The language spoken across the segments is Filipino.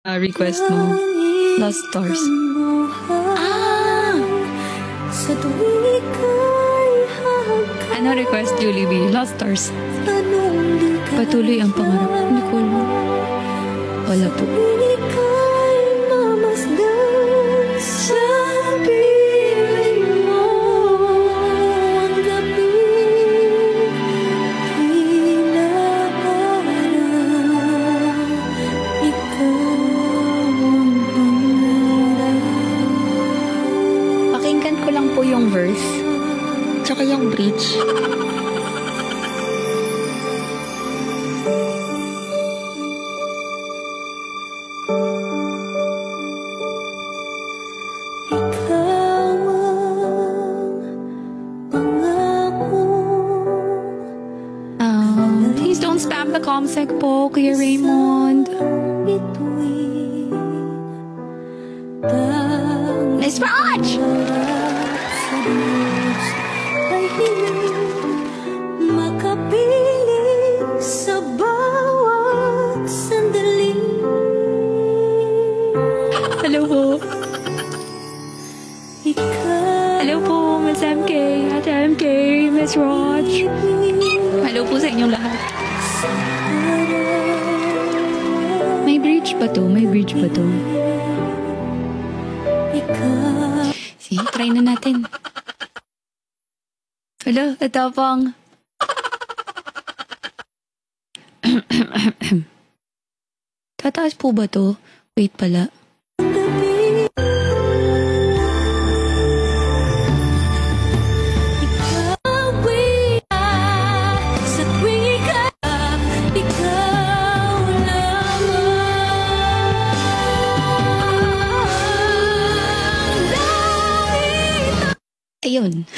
Request mo. Lost Stars. Ano request, Julie B? Lost Stars. Patuloy ang pangarap. Hindi ko alam. Wala po. Pakinggan ko lang po yung verse. Tsaka yung bridge. Please don't spam the comsec po, Kuya Raymond. Miss Raj! Makapiling sa bawat sandali. Hello po. Hello po, Miss MK, Ate MK, Miss Raj. Hello po sa inyong lahat. May bridge ba to? May bridge ba to? Sige, try na natin. Hello, ito pang... Tataas po ba to? Wait pala. Ayun.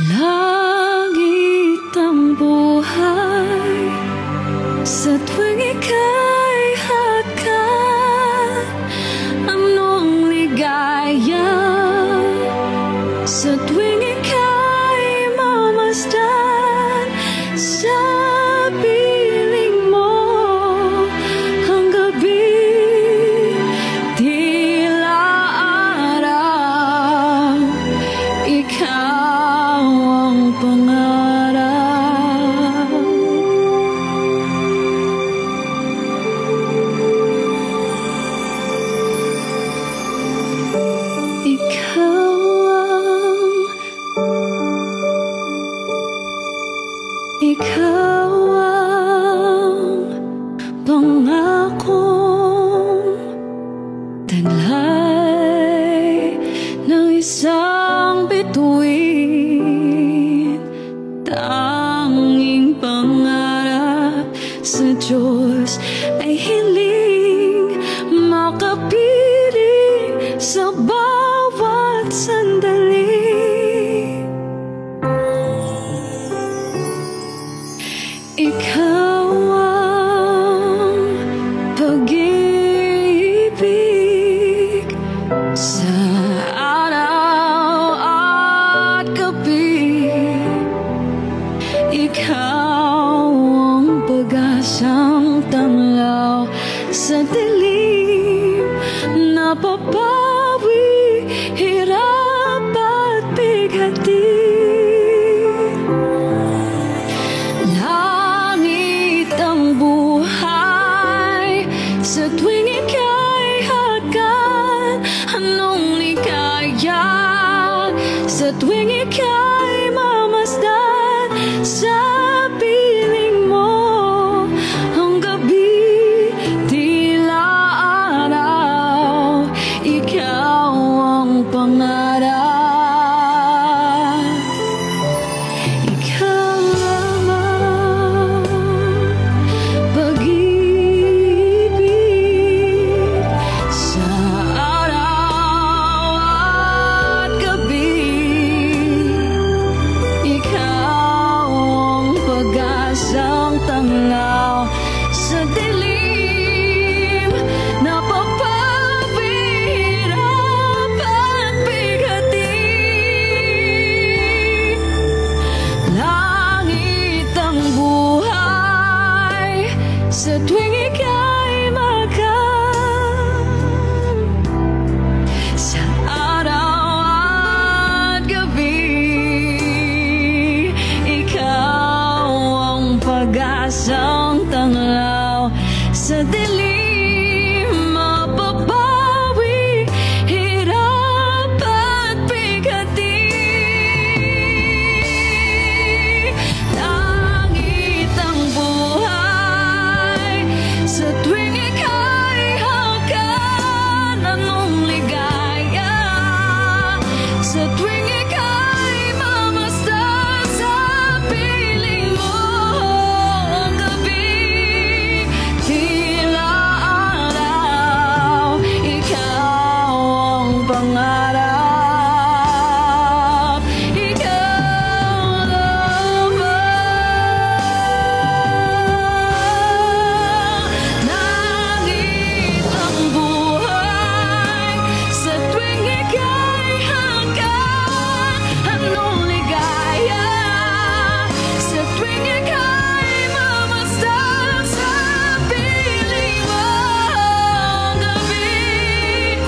Langit ang buhay sa tuwing ika'y hakan. Anong ligaya sa tuwing ika'y mamasdan. Sa piling mo ang gabi, tila araw. Ikaw ang pangarap. Ikaw ang pangakong tanlay ng isang bituin. Tanging pangarap sa Diyos ay hiling makapiling sa bawat sandali. Ikaw ang pag-ibig sa araw at gabi. Ikaw ang pag-asang tanglaw sa dilim. Napapawi, hirap at bighati. Langit ang buhay sa tuwing ika'y hakan. Anong ligaya sa tuwing ika'y mamasdan. Sa piling mo ang gabi, tila araw. sa tuwing ika'y makan. Sa araw at gabi, ikaw ang pag-asang tanglaw. Sa dilim mapapawi, hirap at bigati. Langit ang buhay sa tuwing ika'y hakan. Anong ligaya sa tuwing ika'y mamasdan sa piling mo. Ang gabi tila araw, ikaw ang pangarap, ikaw lamang. Langit ang buhay sa tuwing ika'y hanggan. Anong ligaya sa tuwing ika'y mamasdan sa piling mo. Ang gabi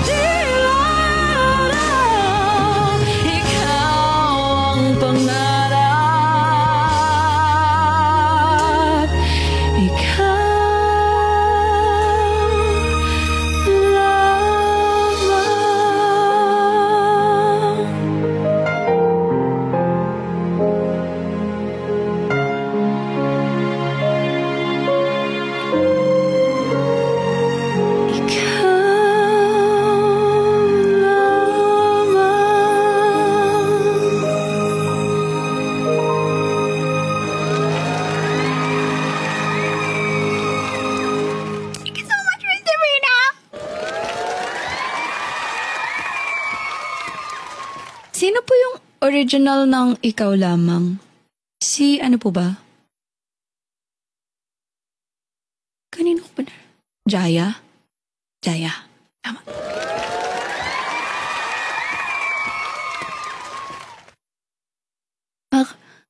tila araw, ikaw ang pangarap, ikaw lamang. Thank you so much, Mr. Rina! Sino po yung original ng Ikaw Lamang? Si ano po ba? Kanino po na? Jaya? Jaya. Tama.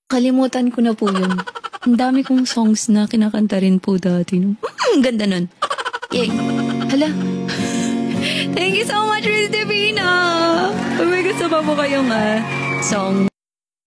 Kalimutan ko na po yun. Ang dami kong songs na kinakanta rin po dati. Ganda nun. Yay. Hala. Thank you so much, Miss Divina. May gusto pa po kayong song.